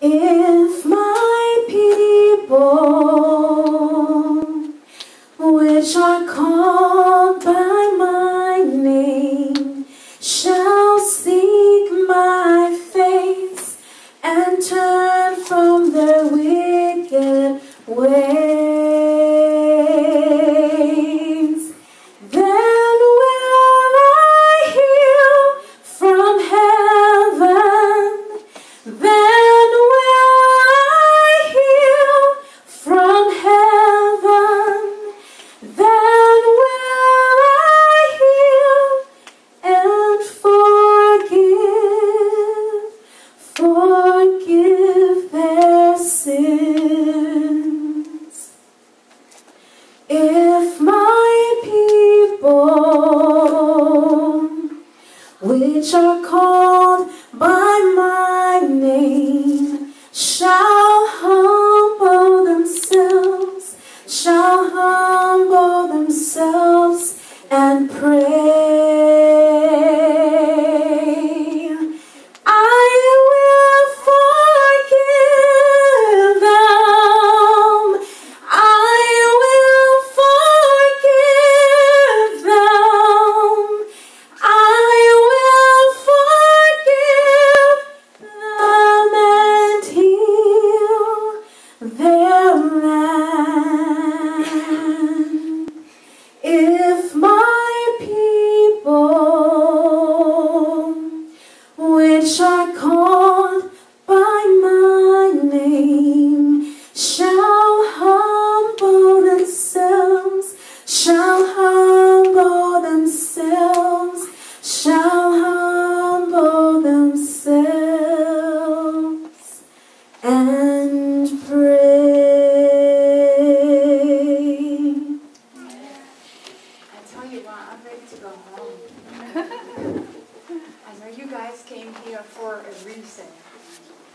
If my people, which are called by my name, shall seek my face and turn from their wicked ways, then will I hear from heaven. Then will I hear from heaven. Then will I hear and forgive their sins. If my people, which are called by my name, shall humble themselves and pray, I will forgive them. I will forgive them. I will forgive them and heal their land. If my people, which are called by my name, shall humble themselves, and pray. I tell you what, I'm ready to go home. I know you guys came here for a reason,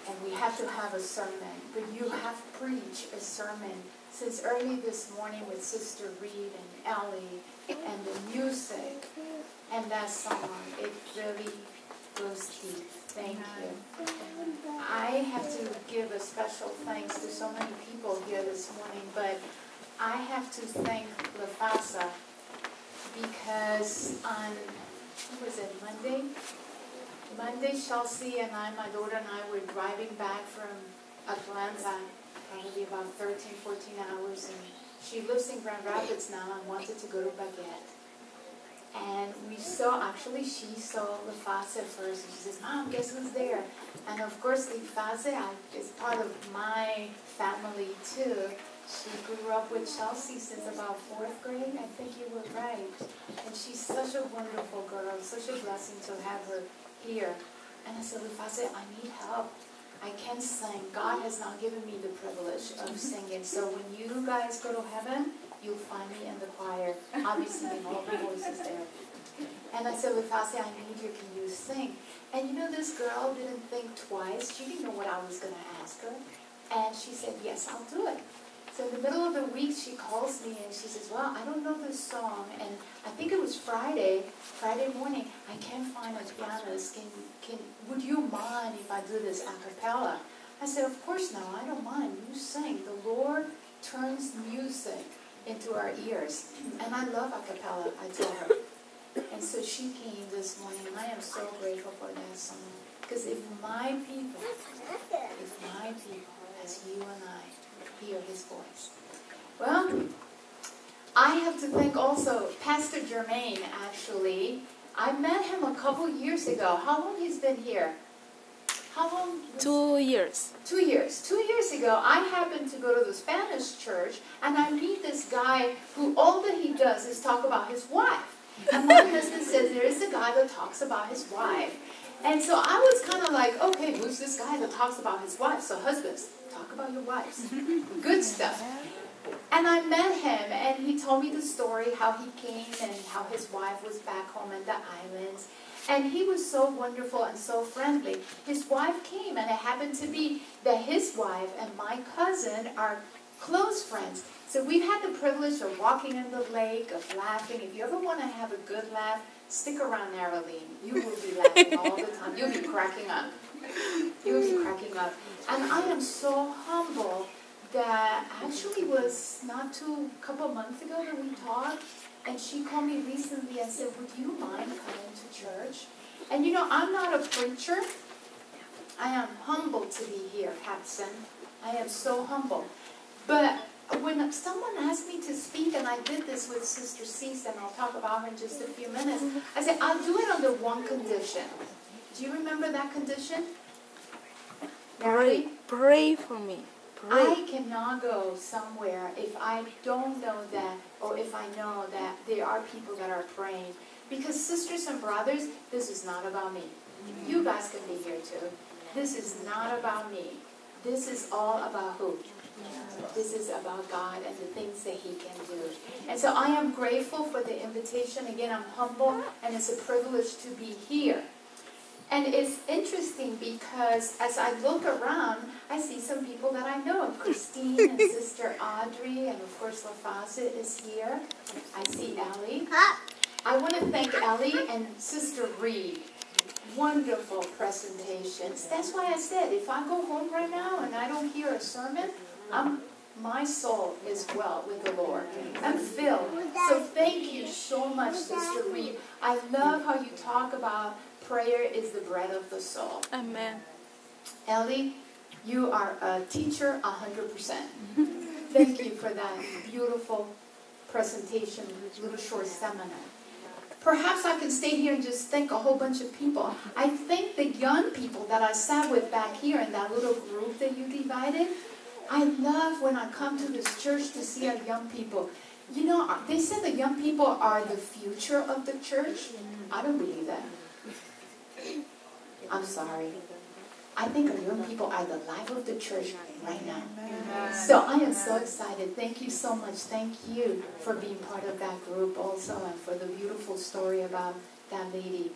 and we have to have a sermon, but you have preached a sermon since early this morning with Sister Reed and Ellie, and the music, and that song. It really goes deep. Thank you. I have to give a special thanks to so many people here this morning, but I have to thank LaFasa, because on, what was it, Monday, Chelsea and I, my daughter and I, were driving back from Atlanta, probably about 13, 14 hours, and she lives in Grand Rapids now and wanted to go to Baguette. And we saw, actually she saw LaFasa first, and she says, Mom, guess who's there? And of course, LaFasa is part of my family too. She grew up with Chelsea since about 4th grade. I think you were right. And she's such a wonderful girl, such a blessing to have her here. And I said, LaFasa, I need help. I can't sing. God has not given me the privilege of singing. So when you guys go to heaven, you'll find me in the choir. I'll be singing all the voices there. And I said, LaFasa, I need you. Can you sing? And you know, this girl didn't think twice. She didn't know what I was going to ask her. And she said, yes, I'll do it. So in the middle of the week, she calls me and she says, well, I don't know this song. And I think it was Friday morning. I can't find a pianist. Would you mind if I do this a cappella? I said, of course not. I don't mind. You sing. The Lord turns music into our ears. And I love a cappella, I told her. And so she came this morning, and I am so grateful for that song. Because if my people, as you and I, hear his voice. Well, I have to thank also Pastor Jermaine, actually. I met him a couple years ago. How long he's been here? How long? 2 years. 2 years. 2 years ago, I happened to go to the Spanish church, and I meet this guy who all that he does is talk about his wife. And my husband says, there is a guy that talks about his wife. And so I was kind of like, okay, who's this guy that talks about his wife? So husbands, talk about your wives. Good stuff. And I met him, and he told me the story, how he came and how his wife was back home in the islands. And he was so wonderful and so friendly. His wife came, and it happened to be that his wife and my cousin are close friends. So we've had the privilege of walking in the lake, of laughing. If you ever want to have a good laugh, stick around Narrowline. You will be laughing all the time. You'll be cracking up. You'll be cracking up. And I am so humble that actually was not too, a couple of months ago that we talked, and she called me recently and said, would you mind coming to church? And you know, I'm not a preacher. I am humbled to be here, Hudson. I am so humble. But when someone asked me to speak, and I did this with Sister Cease, and I'll talk about her in just a few minutes, I said, I'll do it under one condition. Do you remember that condition? Pray for me. Pray. I cannot go somewhere if I don't know that, or if I know that there are people that are praying. Because sisters and brothers, this is not about me. You guys can be here too. This is not about me. This is all about who? This is about God and the things that He can do. And so I am grateful for the invitation. Again, I'm humble, and it's a privilege to be here. And it's interesting because as I look around, I see some people that I know. Christine and Sister Audrey, and of course LaFawcett is here. I see Ellie. I want to thank Ellie and Sister Reed. Wonderful presentations. That's why I said, if I go home right now and I don't hear a sermon, my soul is well with the Lord. I'm filled. So thank you so much, Sister Reed. I love how you talk about prayer is the bread of the soul. Amen. Ellie, you are a teacher 100%. Thank you for that beautiful presentation, little short seminar. Perhaps I can stay here and just thank a whole bunch of people. I thank the young people that I sat with back here in that little group that you divided. I love when I come to this church to see our young people. You know, they said the young people are the future of the church. I don't believe that. I'm sorry. I think our young people are the life of the church right now. So I am so excited. Thank you so much. Thank you for being part of that group also, and for the beautiful story about that lady.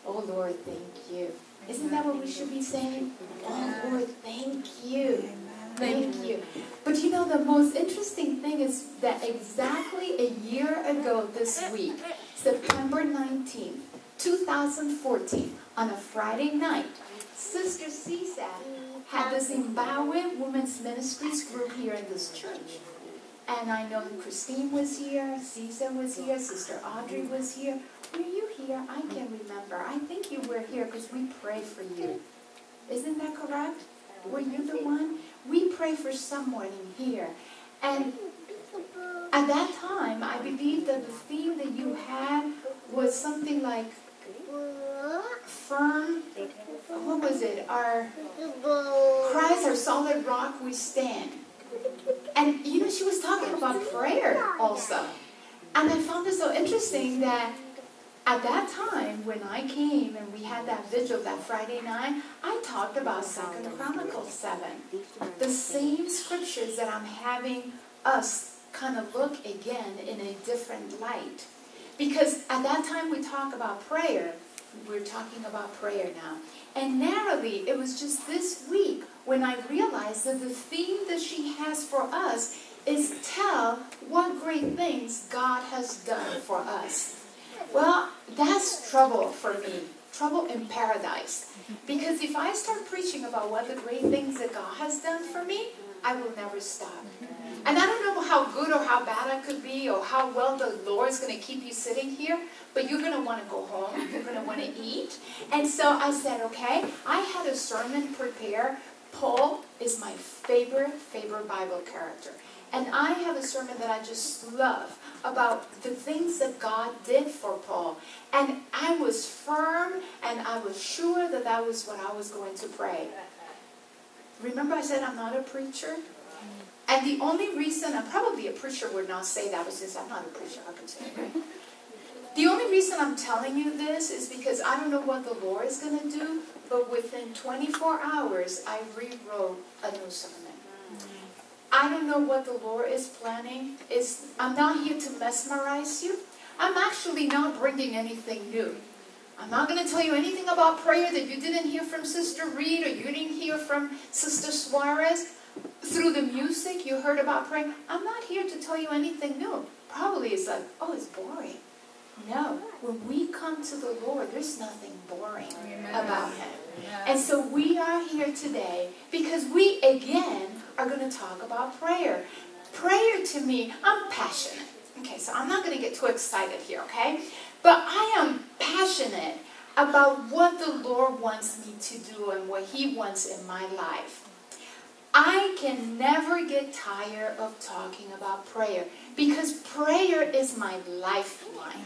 Oh Lord, thank you. Isn't that what we should be saying? Oh Lord, thank you. Thank you. But you know, the most interesting thing is that exactly a year ago this week, September 19th, 2014, on a Friday night, Sister Cisa had the Zimbabwe Women's Ministries group here in this church. And I know Christine was here, Cisa was here, Sister Audrey was here. Were you here? I can't remember. I think you were here because we prayed for you. Isn't that correct? Were you the one? We pray for someone in here. And at that time, I believe that the theme that you had was something like firm, what was it? Our Christ, our solid rock, we stand. And you know, she was talking about prayer also. And I found it so interesting that at that time, when I came and we had that vigil that Friday night, I talked about 2 Chronicles 7. The same scriptures that I'm having us kind of look again in a different light. Because at that time we talk about prayer. We're talking about prayer now. And narrowly, it was just this week when I realized that the theme that she has for us is tell what great things God has done for us. Well, that's trouble for me. Trouble in paradise. Because if I start preaching about what the great things that God has done for me, I will never stop. And I don't know how good or how bad I could be, or how well the Lord's going to keep you sitting here, but you're going to want to go home. You're going to want to eat. And so I said, okay, I had a sermon prepared. Paul is my favorite Bible character. And I have a sermon that I just love about the things that God did for Paul. And I was firm, and I was sure that that was what I was going to pray. Remember I said I'm not a preacher? And the only reason, and probably a preacher would not say that, was since I'm not a preacher, I could say it, right? The only reason I'm telling you this is because I don't know what the Lord is going to do, but within 24 hours, I rewrote a new sermon. I don't know what the Lord is planning. I'm not here to mesmerize you. I'm actually not bringing anything new. I'm not going to tell you anything about prayer that you didn't hear from Sister Reed, or you didn't hear from Sister Suarez. Through the music you heard about praying. I'm not here to tell you anything new. Probably it's like, oh, it's boring. No, when we come to the Lord, there's nothing boring about Him. And so we are here today because we again are going to talk about prayer. Prayer to me, I'm passionate. Okay, so I'm not going to get too excited here, okay? But I am passionate about what the Lord wants me to do and what He wants in my life. I can never get tired of talking about prayer because prayer is my lifeline.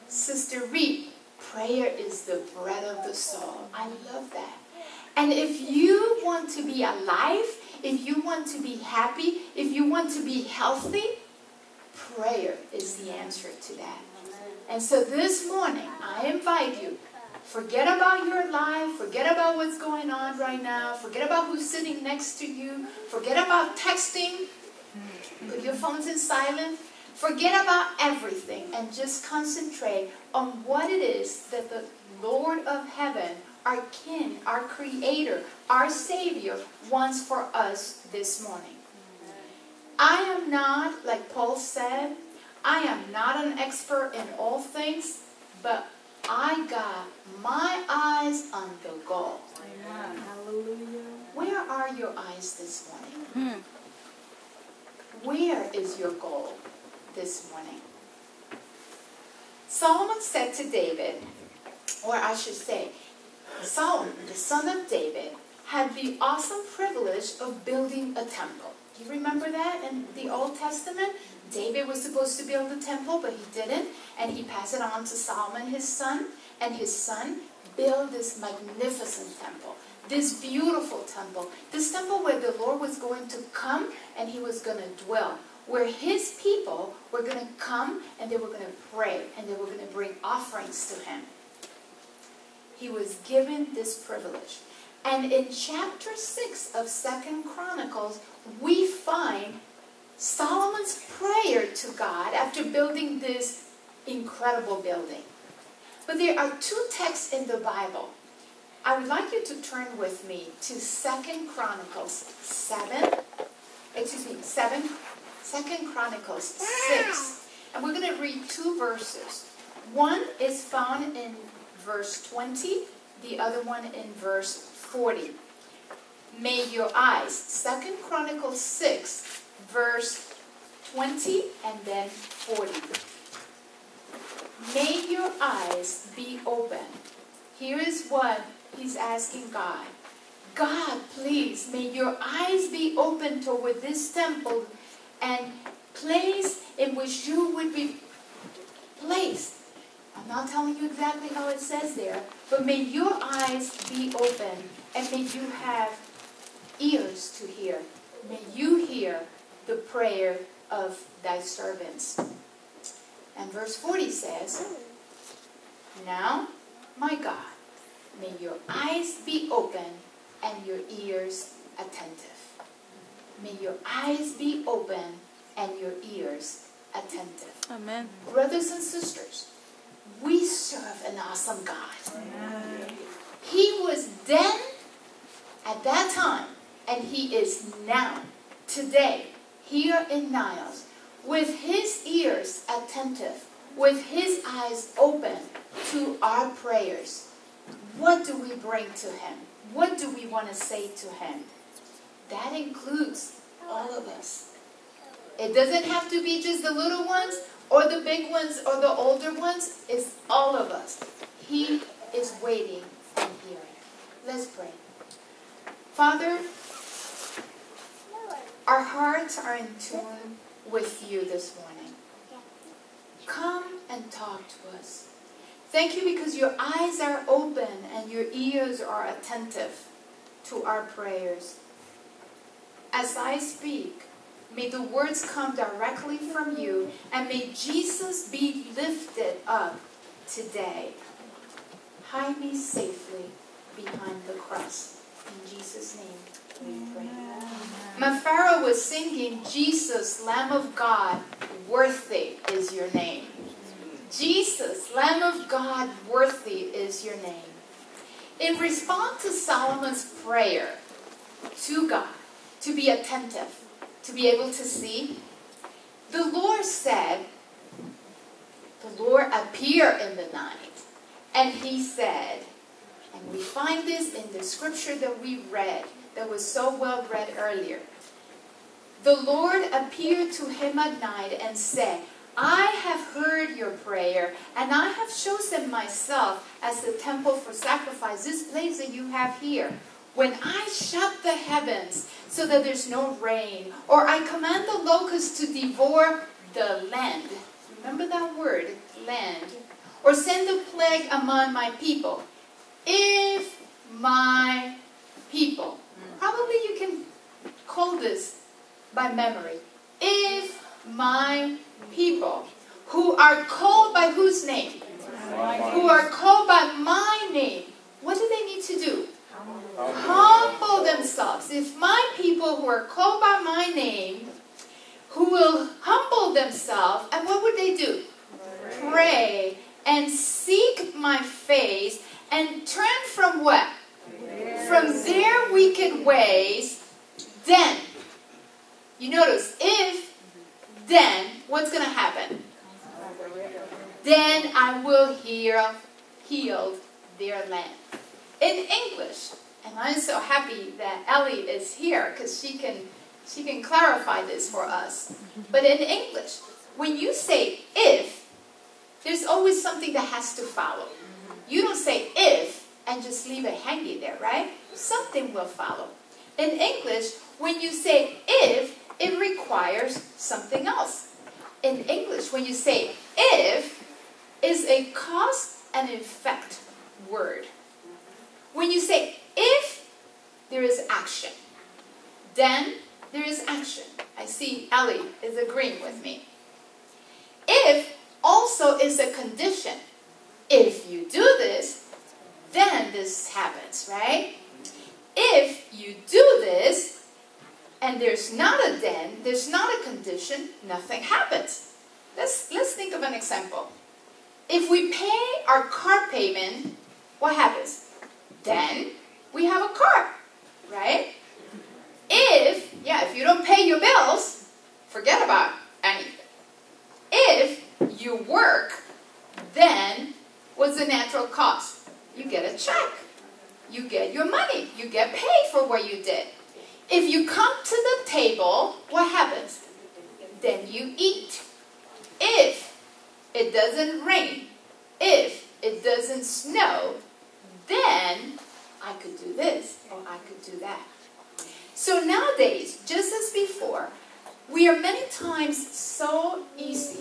Sister Reed, prayer is the bread of the soul. I love that. And if you want to be alive, if you want to be happy, if you want to be healthy, prayer is the answer to that. And so this morning, I invite you, forget about your life, forget about what's going on right now, forget about who's sitting next to you, forget about texting, put your phones in silent, forget about everything and just concentrate on what it is that the Lord of heaven, our King, our Creator, our Savior wants for us this morning. I am not, like Paul said, I am not an expert in all things, but I got my eyes on the goal. Amen. Hallelujah. Where are your eyes this morning? Where is your goal this morning? Solomon said to David, or I should say, Solomon, the son of David, had the awesome privilege of building a temple. Do you remember that in the Old Testament? David was supposed to build a temple, but he didn't. And he passed it on to Solomon, his son. And his son built this magnificent temple, this beautiful temple, this temple where the Lord was going to come and He was going to dwell, where His people were going to come and they were going to pray and they were going to bring offerings to Him. He was given this privilege. And in chapter 6 of 2 Chronicles, we find Solomon's prayer to God after building this incredible building. But there are two texts in the Bible. I would like you to turn with me to 2 Chronicles 7. 2 Chronicles 6. And we're going to read two verses. One is found in verse 20, the other one in verse 40. May your eyes, 2 Chronicles 6, verse 20 and then 40. May your eyes be open. Here is what he's asking God. God, please, may your eyes be open toward this temple and place in which you would be placed. I'm not telling you exactly how it says there, but may your eyes be open and may you have ears to hear. May you hear the prayer of thy servants. And verse 40 says, now, my God, may your eyes be open and your ears attentive. May your eyes be open and your ears attentive. Amen. Brothers and sisters, we serve an awesome God. Amen. He was then, at that time, and He is now, today, here in Niles, with His ears attentive, with His eyes open to our prayers. What do we bring to Him? What do we want to say to Him? That includes all of us. It doesn't have to be just the little ones or the big ones or the older ones. It's all of us. He is waiting and hearing. Let's pray. Father, our hearts are in tune with you this morning. Come and talk to us. Thank you because your eyes are open and your ears are attentive to our prayers. As I speak, may the words come directly from you and may Jesus be lifted up today. Hide me safely behind the cross. In Jesus' name we pray. My Pharaoh was singing, Jesus, Lamb of God, worthy is your name. Jesus, Lamb of God, worthy is your name. In response to Solomon's prayer to God, to be attentive, to be able to see, the Lord said, the Lord appeared in the night, and He said, And we find this in the scripture that we read, that was so well read earlier. The Lord appeared to him at night and said, I have heard your prayer, and I have chosen myself as the temple for sacrifice, this place that you have here. When I shut the heavens so that there's no rain, or I command the locusts to devour the land. Remember that word, land. Or send a plague among my people. If my people. Probably you can call this by memory. If my people, who are called by whose name? Who are called by my name. What do they need to do? Humble themselves. If my people who are called by my name, who will humble themselves, and what would they do? Pray and seek my face and turn from what? From their wicked ways, then, you notice, if, then, what's going to happen? Then I will heal their land. In English, and I'm so happy that Ellie is here because she can clarify this for us. But in English, when you say if, there's always something that has to follow. You don't say if and just leave it hanging there, right? Something will follow. In English, when you say if, it requires something else. In English, when you say if, is a cause and effect word. When you say if, there is action. Then there is action. I see Ellie is agreeing with me. If also is a condition. If you do this, then this happens, right? If you do this, and there's not a then, there's not a condition, nothing happens. Let's think of an example. If we pay our car payment, what happens? Then we have a car, right? If you don't pay your bills, forget about anything. If you work, then what's the natural cost? You get a check. You get your money. You get paid for what you did. If you come to the table, what happens? Then you eat. If it doesn't rain, if it doesn't snow, then I could do this or I could do that. So nowadays, just as before, we are many times so easy,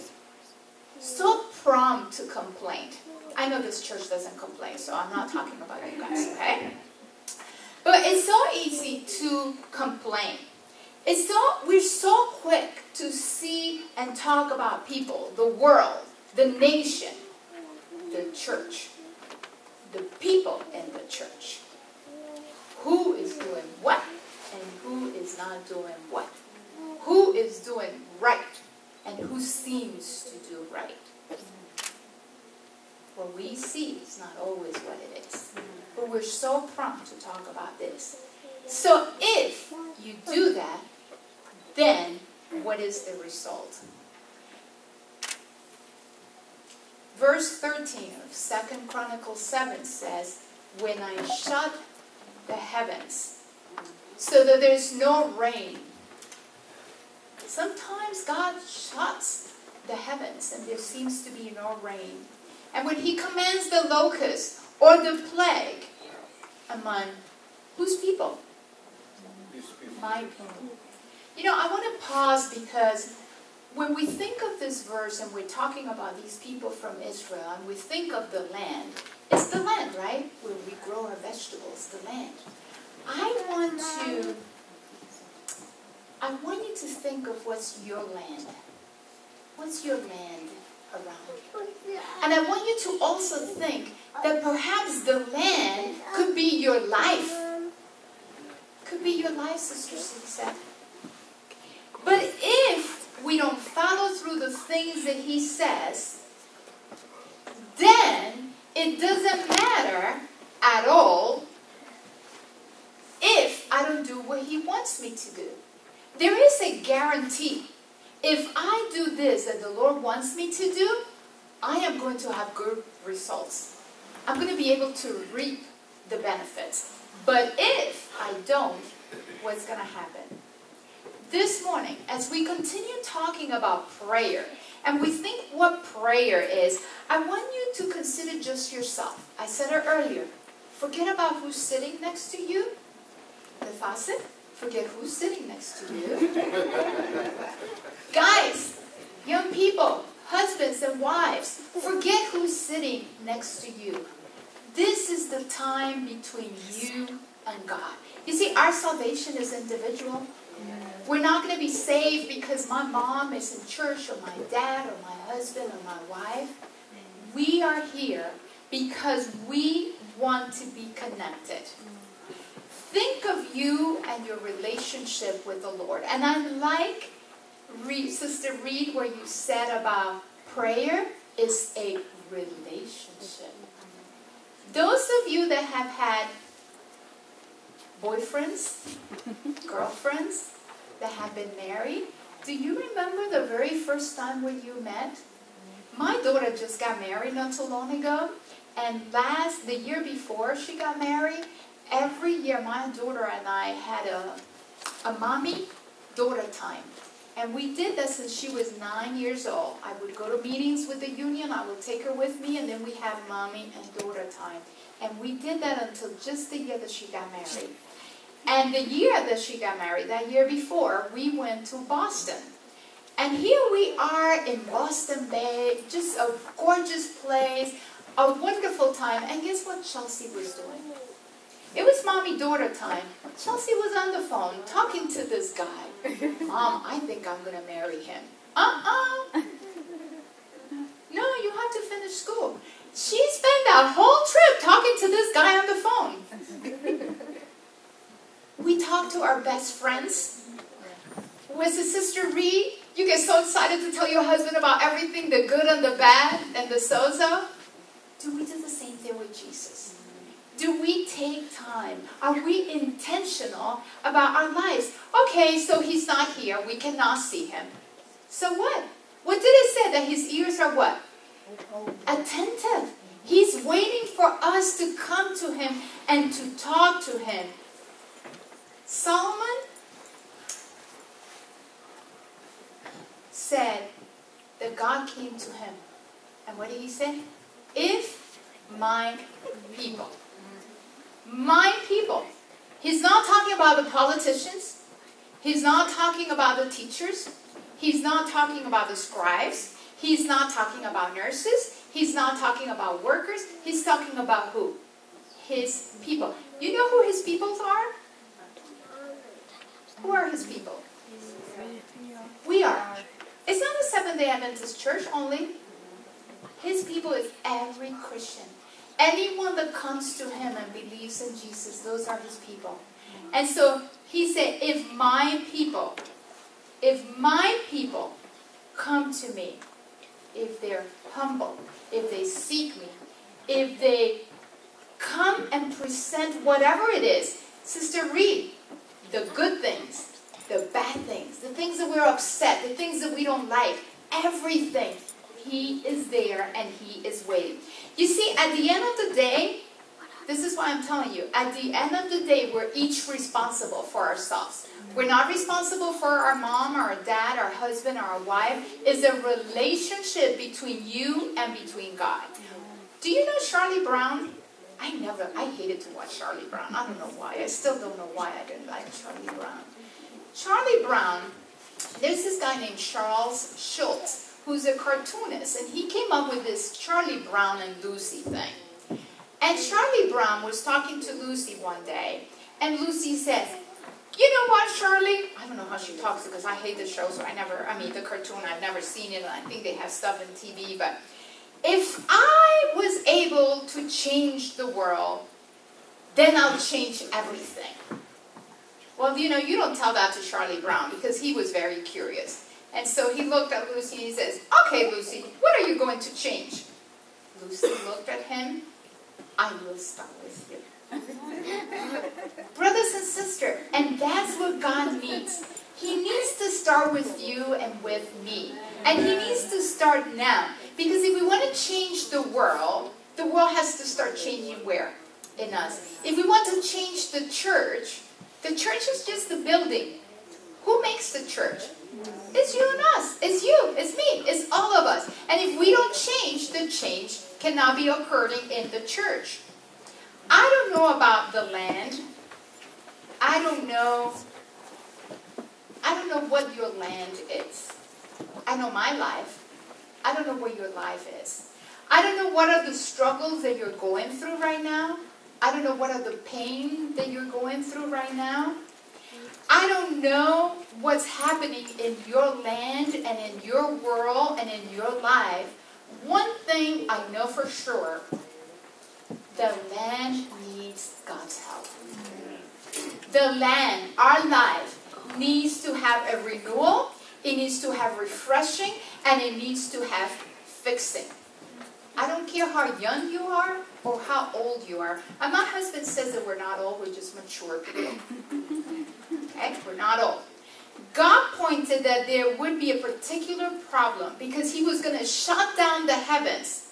so prompt to complain. I know this church doesn't complain, so I'm not talking about you guys, okay? But it's so easy to complain. We're so quick to see and talk about people, the world, the nation, the church, the people in the church. Who is doing what and who is not doing what? Who is doing right and who seems to do right? What we see is not always what it is. But we're so prompt to talk about this. So if you do that, then what is the result? Verse 13 of 2 Chronicles 7 says, when I shut the heavens so that there's no rain. Sometimes God shuts the heavens and there seems to be no rain. And when he commands the locust or the plague among whose people? My people. You know, I want to pause because when we think of this verse and we're talking about these people from Israel and we think of the land, it's the land, right? Where we grow our vegetables, the land. I want you to think of what's your land. What's your land around? And I want you to also think that perhaps the land could be your life. Could be your life, Sister Susan. But if we don't follow through the things that he says, then it doesn't matter at all if I don't do what he wants me to do. There is a guarantee. If I do this that the Lord wants me to do, I am going to have good results. I'm going to be able to reap the benefits. But if I don't, what's going to happen? This morning, as we continue talking about prayer, and we think what prayer is, I want you to consider just yourself. I said it earlier. Forget about who's sitting next to you. The faucet, forget who's sitting next to you. Guys, young people, husbands and wives, forget who's sitting next to you. This is the time between you and God. You see, our salvation is individual. We're not going to be saved because my mom is in church, or my dad, or my husband, or my wife. We are here because we want to be connected. Think of you and your relationship with the Lord. And I like, Sister Reed, where you said about prayer is a relationship. Those of you that have had boyfriends, girlfriends, that have been married, do you remember the very first time when you met? My daughter just got married not too long ago, and the year before she got married, every year my daughter and I had a mommy-daughter time. And we did that since she was 9 years old. I would go to meetings with the union, I would take her with me, and then we have mommy and daughter time. And we did that until just the year that she got married. And the year that she got married, that year before, we went to Boston. And here we are in Boston Bay, just a gorgeous place, a wonderful time. And guess what Chelsea was doing? It was mommy-daughter time. Chelsea was on the phone talking to this guy. Mom, I think I'm going to marry him. No, you have to finish school. She spent that whole trip talking to this guy on the phone. We talked to our best friends. Was it Sister Reed? You get so excited to tell your husband about everything, the good and the bad and the so-so. Do we do the same thing with Jesus? Do we take time? Are we intentional about our lives? Okay, so he's not here. We cannot see him. So what? What did it say? That his ears are what? Attentive. He's waiting for us to come to him and to talk to him. Solomon said that God came to him. And what did he say? If my people. My people. He's not talking about the politicians. He's not talking about the teachers. He's not talking about the scribes. He's not talking about nurses. He's not talking about workers. He's talking about who? His people. You know who his people are? Who are his people? We are. It's not a Seventh-day Adventist church only. His people is every Christian. Anyone that comes to him and believes in Jesus, those are his people. And so he said, if my people come to me, if they're humble, if they seek me, if they come and present whatever it is, Sister Reed, the good things, the bad things, the things that we're upset, the things that we don't like, everything, he is there and he is waiting. You see, at the end of the day, this is why I'm telling you, at the end of the day, we're each responsible for ourselves. We're not responsible for our mom, or our dad, our husband, or our wife. It's a relationship between you and between God. Do you know Charlie Brown? I hated to watch Charlie Brown. I don't know why. I still don't know why I didn't like Charlie Brown. Charlie Brown, there's this guy named Charles Schultz, who's a cartoonist, and he came up with this Charlie Brown and Lucy thing. And Charlie Brown was talking to Lucy one day, and Lucy said, you know what, Charlie? I don't know how she talks because I hate the show, so the cartoon, I've never seen it, and I think they have stuff in TV, but if I was able to change the world, then I'll change everything. Well, you don't tell that to Charlie Brown because he was very curious. And so he looked at Lucy and he says, okay, Lucy, what are you going to change? Lucy looked at him. I will start with you. Brothers and sisters, and that's what God needs. He needs to start with you and with me. And he needs to start now. Because if we want to change the world has to start changing where? in us. If we want to change the church is just the building. Who makes the church? It's you and us. It's you. It's me. It's all of us. And if we don't change, the change cannot be occurring in the church. I don't know about the land. I don't know what your land is. I know my life. I don't know what your life is. I don't know what are the struggles that you're going through right now. I don't know what are the pain that you're going through right now. I don't know what's happening in your land and in your world and in your life. One thing I know for sure, the land needs God's help. The land, our life, needs to have a renewal, it needs to have refreshing, and it needs to have fixing. I don't care how young you are or how old you are. And my husband says that we're not old, we're just mature people. Okay? We're not old. God pointed that there would be a particular problem because he was going to shut down the heavens.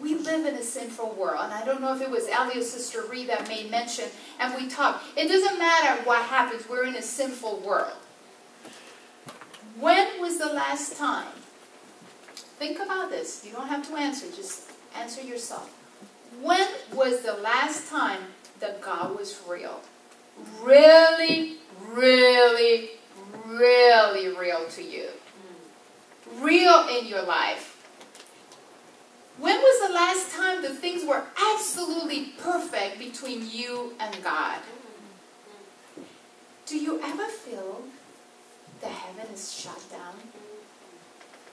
We live in a sinful world. And I don't know if it was Ellie or Sister Ree that made mention. And we talked. It doesn't matter what happens. We're in a sinful world. When was the last time? Think about this. You don't have to answer. Just answer yourself. When was the last time that God was real? Really, really, really real to you. Real in your life. When was the last time the things were absolutely perfect between you and God? Do you ever feel the heaven is shut down?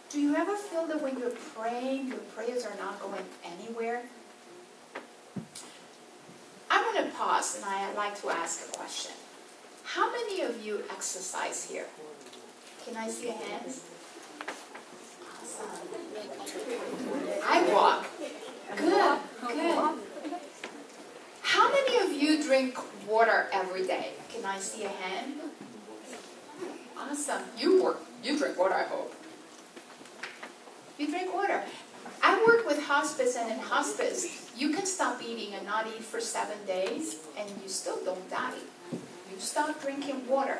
Do you ever feel that when you're praying, your prayers are not going anywhere? I'm going to pause and I'd like to ask a question. How many of you exercise here? Can I see your hands? Awesome. I walk. Good, good. How many of you drink water every day? Can I see a hand? Awesome. You drink water, I hope. You drink water. I work with hospice, and in hospice, you can stop eating and not eat for 7 days, and you still don't die. You stop drinking water,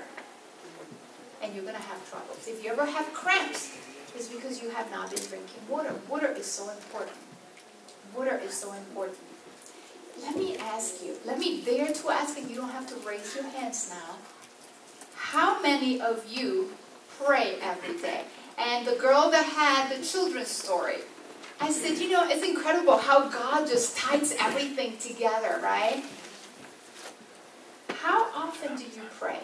and you're going to have troubles. If you ever have cramps, it's because you have not been drinking water. Water is so important. Water is so important. Let me ask you, let me dare to ask, and you don't have to raise your hands now. How many of you pray every day? And the girl that had the children's story, I said, you know, it's incredible how God just ties everything together, right? How often do you pray?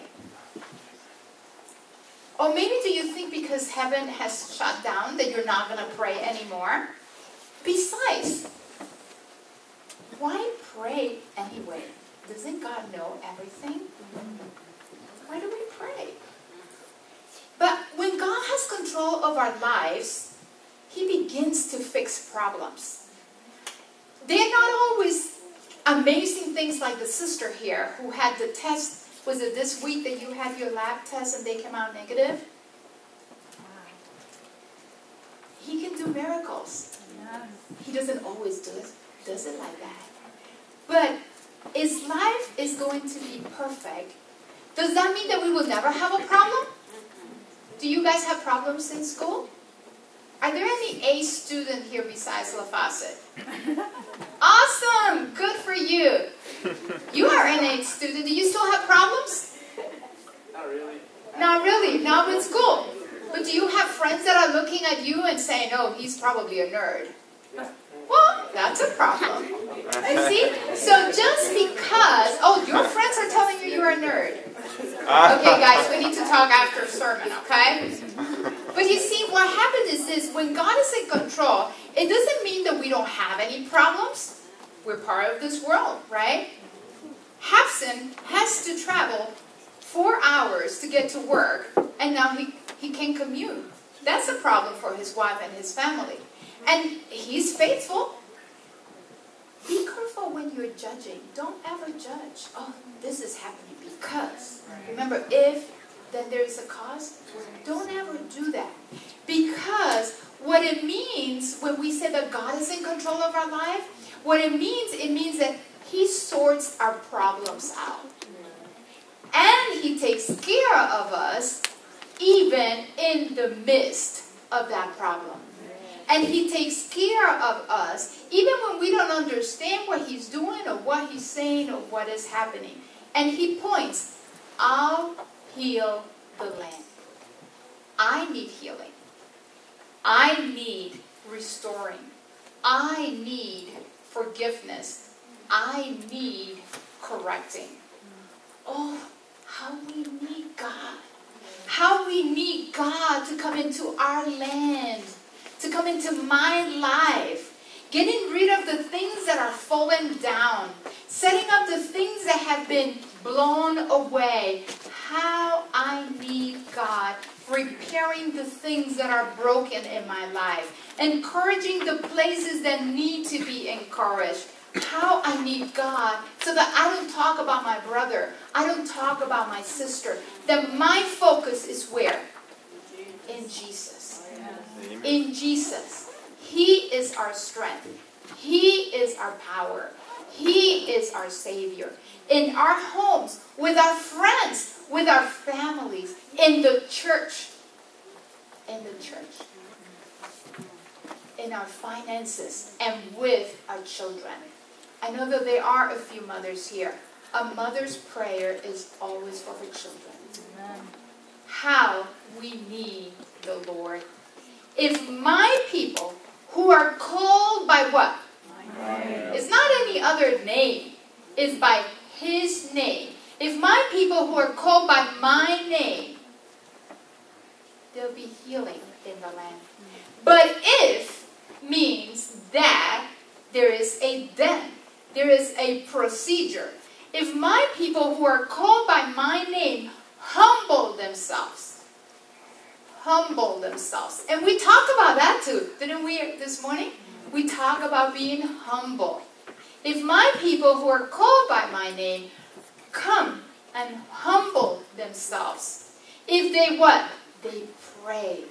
Or maybe do you think because heaven has shut down that you're not going to pray anymore? Besides, why pray anyway? Doesn't God know everything? Why do we pray? But when God has control of our lives, he begins to fix problems. They're not always amazing things like the sister here who had the test. Was it this week that you had your lab test and they came out negative? He can do miracles. He doesn't always does it like that. But his life is going to be perfect. Does that mean that we will never have a problem? Do you guys have problems in school? Are there any A student here besides La Fawcett? Awesome! Good for you. You are an A student. Do you still have problems? Not really. Not really. Not in school. But do you have friends that are looking at you and saying, oh, he's probably a nerd? Yeah. Well, that's a problem. You see? So just because, oh, your friends are telling you you're a nerd. Okay, guys, we need to talk after sermon, okay? But you see, what happens is this. When God is in control, it doesn't mean that we don't have any problems. We're part of this world, right? Hapson has to travel 4 hours to get to work, and now he can commute. That's a problem for his wife and his family. And he's faithful. Be careful when you're judging. Don't ever judge. Oh, this is happening because. Remember, if, then there is a cause. Don't ever do that. Because what it means when we say that God is in control of our life, what it means that He sorts our problems out. And He takes care of us even in the midst of that problem. And He takes care of us even when we don't understand what He's doing or what He's saying or what is happening. And He points, I'll heal the land. I need healing. I need restoring. I need forgiveness. I need correcting. Oh, how we need God. How we need God to come into our land, to come into my life. Getting rid of the things that are fallen down. Setting up the things that have been blown away. How I need God. Repairing the things that are broken in my life. Encouraging the places that need to be encouraged. How I need God so that I don't talk about my brother. I don't talk about my sister. That my focus is where? In Jesus. In Jesus. He is our strength. He is our power. He is our Savior. In our homes, with our friends, with our families, in the church. In the church. In our finances, and with our children. I know that there are a few mothers here. A mother's prayer is always for her children. Amen. How we need the Lord. If my people who are called by what? It's not any other name. It's by His name. If my people who are called by my name, there'll be healing in the land. But if means that there is a then. There is a procedure. If my people who are called by my name humble themselves. Humble themselves. And we talked about that too, didn't we, this morning? We talked about being humble. If my people who are called by my name come and humble themselves. If they what? They pray.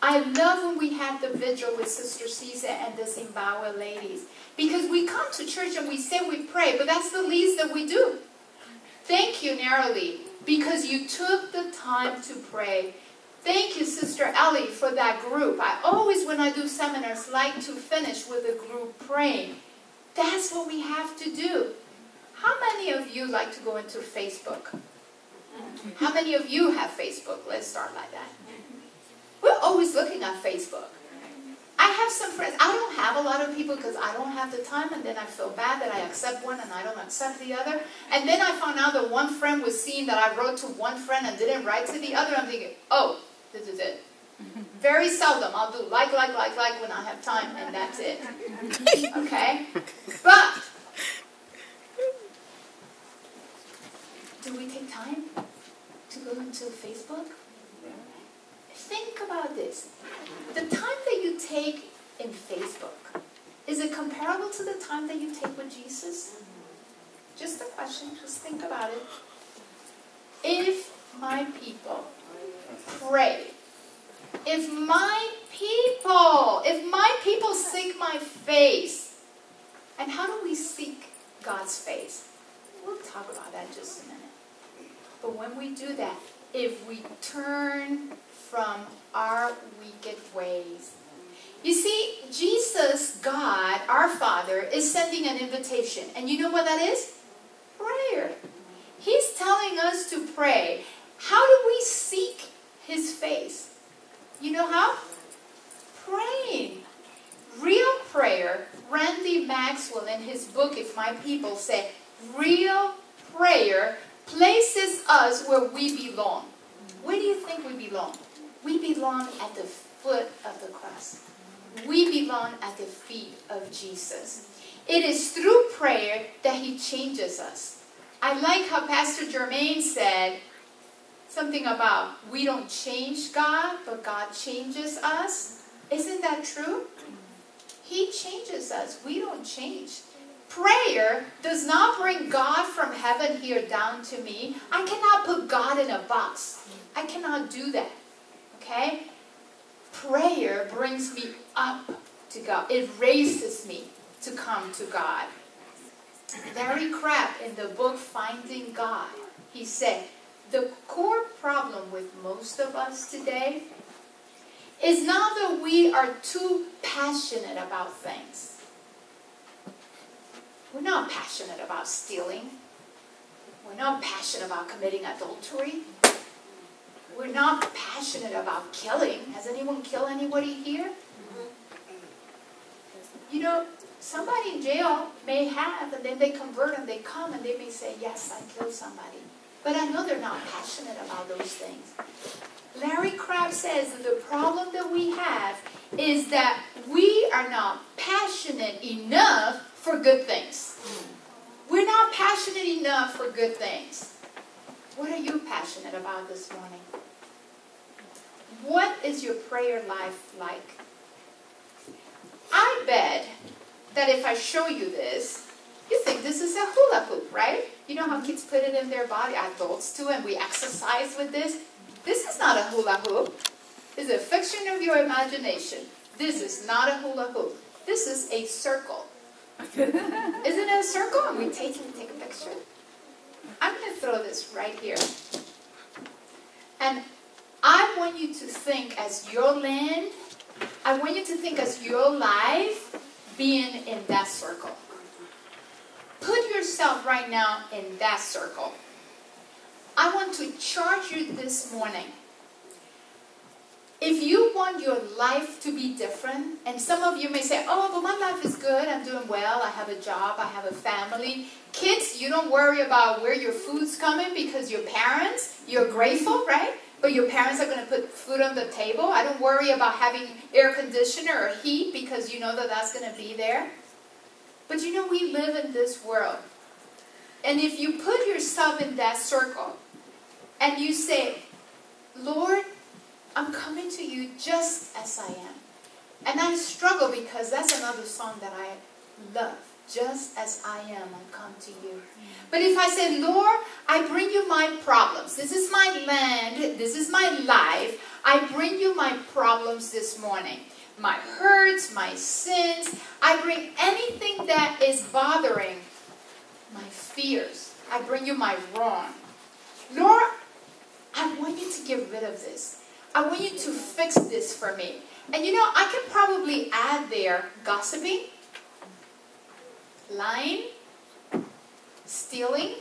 I love when we have the vigil with Sister Cisa and the Zimbabwe ladies. Because we come to church and we say we pray, but that's the least that we do. Thank you, Narrowly, because you took the time to pray. Thank you, Sister Ellie, for that group. I always, when I do seminars, like to finish with a group praying. That's what we have to do. How many of you like to go into Facebook? How many of you have Facebook? Let's start like that. We're always looking at Facebook. I have some friends. I don't have a lot of people because I don't have the time, and then I feel bad that I accept one and I don't accept the other. And then I found out that one friend was seeing that I wrote to one friend and didn't write to the other. I'm thinking, oh, this is it. Very seldom I'll do like when I have time, and that's it. Okay? But do we take time to go into Facebook? Think about this. The time that you take in Facebook, is it comparable to the time that you take with Jesus? Just a question. Just think about it. If my people pray, if my people seek my face, and how do we seek God's face? We'll talk about that in just a minute. But when we do that, if we turn from our wicked ways. You see, Jesus, God, our Father, is sending an invitation. And you know what that is? Prayer. He's telling us to pray. How do we seek His face? You know how? Praying. Real prayer, Randy Maxwell in his book, If My People, said, real prayer places us where we belong. Where do you think we belong? We belong at the foot of the cross. We belong at the feet of Jesus. It is through prayer that He changes us. I like how Pastor Jermaine said something about we don't change God, but God changes us. Isn't that true? He changes us. We don't change. Prayer does not bring God from heaven here down to me. I cannot put God in a box. I cannot do that. Okay? Prayer brings me up to God. It raises me to come to God. Larry Crabb, in the book Finding God, he said, the core problem with most of us today is not that we are too passionate about things. We're not passionate about stealing. We're not passionate about committing adultery. We're not passionate about killing. Has anyone killed anybody here? You know, somebody in jail may have, and then they convert and they come and they may say, yes, I killed somebody. But I know they're not passionate about those things. Larry Crabb says that the problem that we have is that we are not passionate enough for good things. We're not passionate enough for good things. What are you passionate about this morning? What is your prayer life like? I bet that if I show you this, you think this is a hula hoop, right? You know how kids put it in their body, adults too, and we exercise with this? This is not a hula hoop. This is a fiction of your imagination. This is not a hula hoop. This is a circle. Isn't it a circle? And we take a picture. I'm going to throw this right here. And I want you to think as your land, I want you to think as your life being in that circle. Put yourself right now in that circle. I want to charge you this morning. If you want your life to be different, and some of you may say, oh, but my life is good, I'm doing well, I have a job, I have a family. Kids, you don't worry about where your food's coming because your parents, you're grateful, right? But your parents are going to put food on the table. I don't worry about having air conditioner or heat because you know that that's going to be there. But you know, we live in this world. And if you put yourself in that circle and you say, Lord, I'm coming to you just as I am. And I struggle because that's another song that I love. Just as I am, I come to you. But if I say, Lord, I bring you my problems. This is my land. This is my life. I bring you my problems this morning. My hurts, my sins. I bring anything that is bothering my fears. I bring you my wrong. Lord, I want you to get rid of this. I want you to fix this for me. And you know, I can probably add there gossiping, lying, stealing.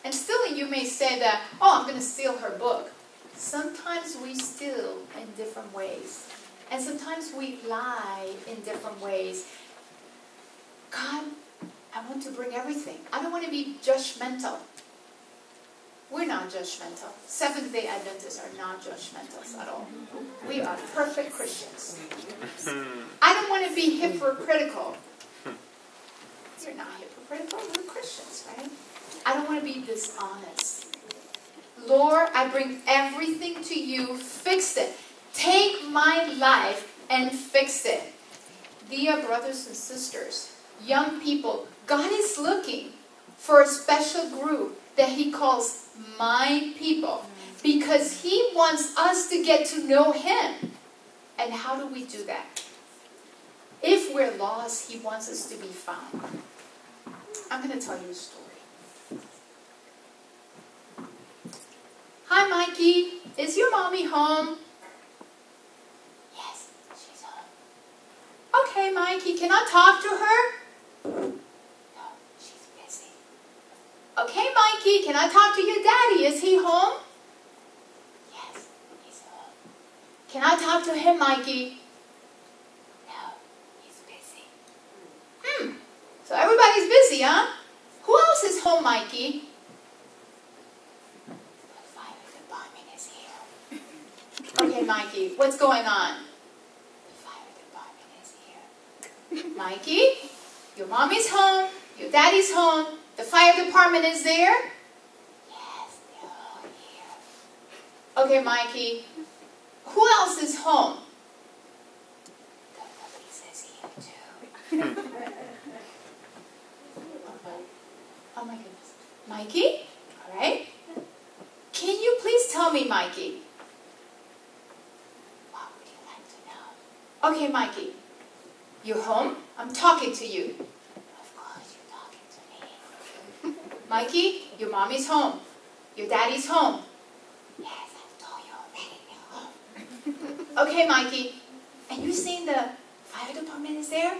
And stealing, you may say that, oh, I'm going to steal her book. Sometimes we steal in different ways. And sometimes we lie in different ways. God, I want to bring everything. I don't want to be judgmental. We're not judgmental. Seventh-day Adventists are not judgmentals at all. We are perfect Christians. I don't want to be hypocritical. You're not hypocritical. We're Christians, right? I don't want to be dishonest. Lord, I bring everything to you. Fix it. Take my life and fix it. Dear brothers and sisters, young people, God is looking for a special group that He calls my people, because He wants us to get to know Him. And how do we do that? If we're lost, He wants us to be found. I'm going to tell you a story. Hi, Mikey. Is your mommy home? Yes, she's home. Okay, Mikey, can I talk to her? No, she's busy. Okay, Mikey, can I talk to your daddy? Is he home? Yes, he's home. Can I talk to him, Mikey? No, he's busy. So everybody's busy, huh? Who else is home, Mikey? The fire department is here. Okay, Mikey, what's going on? The fire department is here. Mikey, your mommy's home, your daddy's home, the fire department is there? Yes, they're all here. Okay, Mikey, who else is home? The police is here too. Oh my goodness. Mikey? All right. Can you please tell me, Mikey? What would you like to know? Okay, Mikey. You're home? I'm talking to you. Of course you're talking to me. Mikey, your mommy's home. Your daddy's home. Yes, I told you already, they're home. Okay, Mikey, and you seen the fire department is there?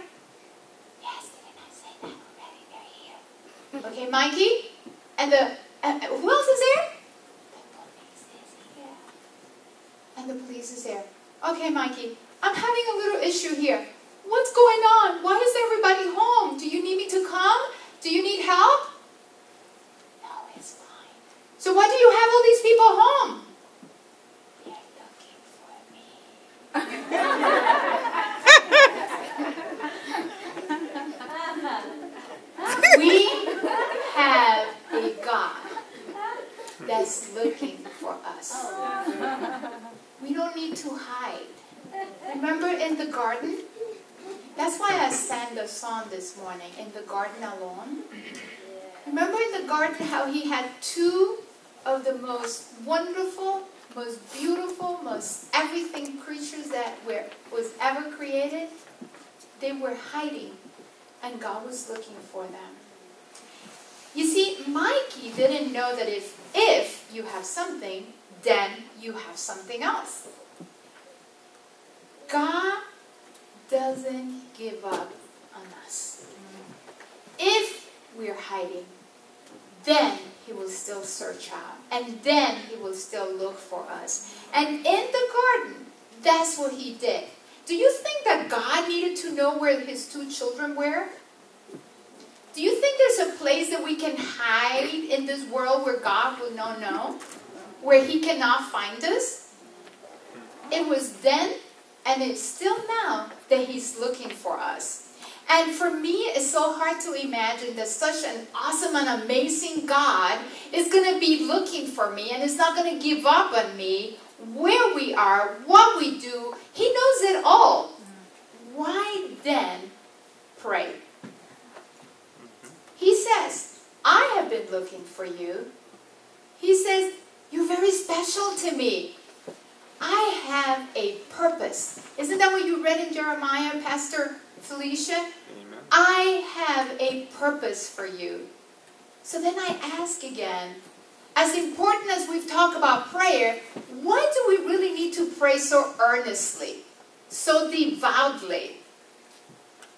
Yes, didn't I say that already? They're here. Okay, Mikey, and who else is there? The police is here. And the police is there. Okay, Mikey, I'm having a little issue here. What's going on? Why is everybody home? Do you need me to come? Do you need help? No, it's fine. So why do you have all these people home? They're looking for me. We have a God that's looking for us. We don't need to hide. Remember in the garden? That's why I sang the song this morning, In the Garden Alone. Remember in the garden how he had two of the most wonderful, most beautiful, most everything creatures that was ever created? They were hiding, and God was looking for them. You see, Mikey didn't know that if you have something, then you have something else. God doesn't give up on us. If we're hiding, then he will still search out. And then he will still look for us. And in the garden, that's what he did. Do you think that God needed to know where his two children were? Do you think there's a place that we can hide in this world where God will not know? Where he cannot find us? It was then, and it's still now, that he's looking for us. And for me, it's so hard to imagine that such an awesome and amazing God is going to be looking for me and is not going to give up on me, where we are, what we do. He knows it all. Why then pray? He says, I have been looking for you. He says, you're very special to me. I have a purpose. Isn't that what you read in Jeremiah, Pastor Felicia? Amen. I have a purpose for you. So then I ask again, as important as we've talked about prayer, why do we really need to pray so earnestly, so devoutly?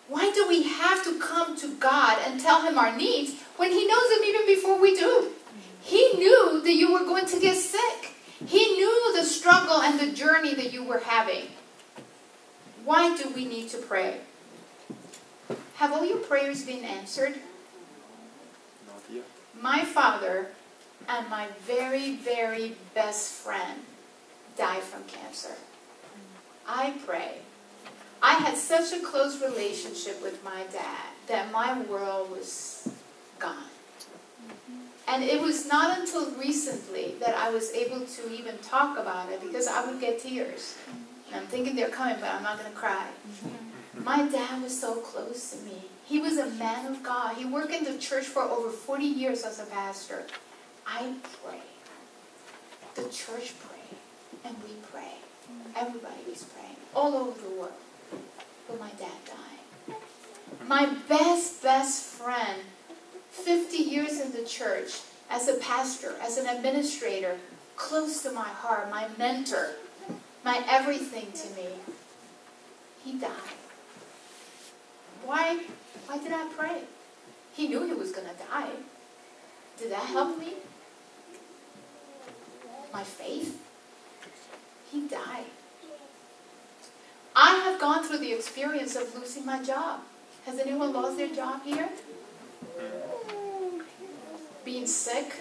Why do we have to come to God and tell him our needs when he knows them even before we do? He knew that you were going to get sick. He knew the struggle and the journey that you were having. Why do we need to pray? Have all your prayers been answered? Not yet. My father and my very, very best friend died from cancer. I pray. I had such a close relationship with my dad that my world was gone. And it was not until recently that I was able to even talk about it, because I would get tears. And I'm thinking they're coming, but I'm not going to cry. My dad was so close to me. He was a man of God. He worked in the church for over 40 years as a pastor. I pray. The church pray. And we pray. Everybody was praying. All over the world. But my dad died. My best friend, 50 years in the church, as a pastor, as an administrator, close to my heart, my mentor, my everything to me, he died. Why did I pray? He knew he was going to die. Did that help me? My faith? He died. I have gone through the experience of losing my job. Has anyone lost their job here? Being sick?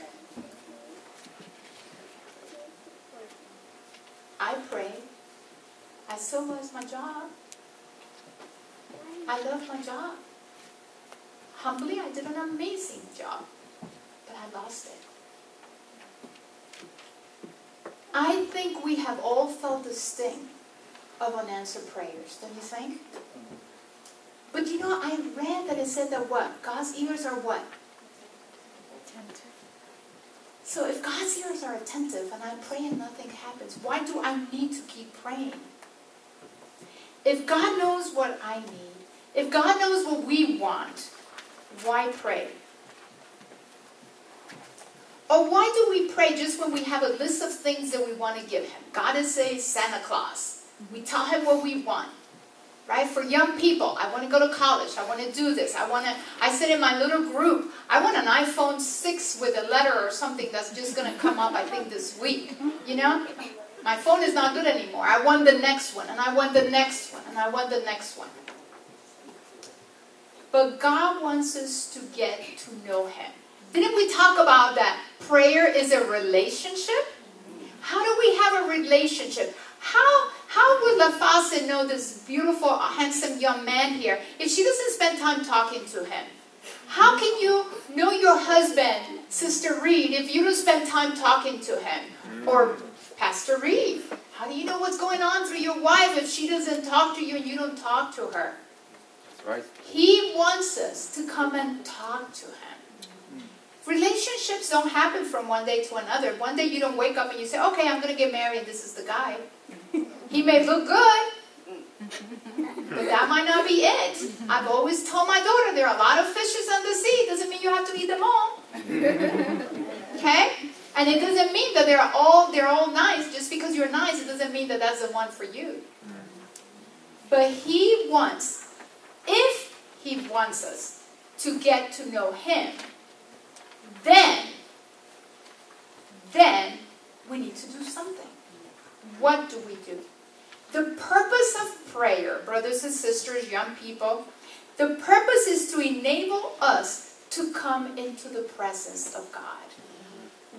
I pray. I still lost my job. I love my job. Humbly, I did an amazing job, but I lost it. I think we have all felt the sting of unanswered prayers, don't you think? But you know, I read that it said that what? God's ears are what? Attentive. So if God's ears are attentive and I pray and nothing happens, why do I need to keep praying? If God knows what I need, if God knows what we want, why pray? Or why do we pray just when we have a list of things that we want to give him? God is a Santa Claus. We tell him what we want. Right? For young people, I want to go to college. I want to do this. I said in my little group, I want an iPhone 6 with a letter or something that's just going to come up, I think, this week. You know? My phone is not good anymore. I want the next one, and I want the next one, and I want the next one. But God wants us to get to know him. Didn't we talk about that prayer is a relationship? How do we have a relationship? How would LaFawcett know this beautiful, handsome young man here if she doesn't spend time talking to him? How can you know your husband, Sister Reed, if you don't spend time talking to him? Or Pastor Reed, how do you know what's going on through your wife if she doesn't talk to you and you don't talk to her? Right. He wants us to come and talk to him. Relationships don't happen from one day to another. One day you don't wake up and you say, okay, I'm going to get married and this is the guy. He may look good, but that might not be it. I've always told my daughter there are a lot of fishes on the sea. It doesn't mean you have to eat them all. Okay? And it doesn't mean that they're all nice. Just because you're nice, it doesn't mean that that's the one for you. But he wants, if he wants us to get to know him, then we need to do something. What do we do? The purpose of prayer, brothers and sisters, young people, the purpose is to enable us to come into the presence of God,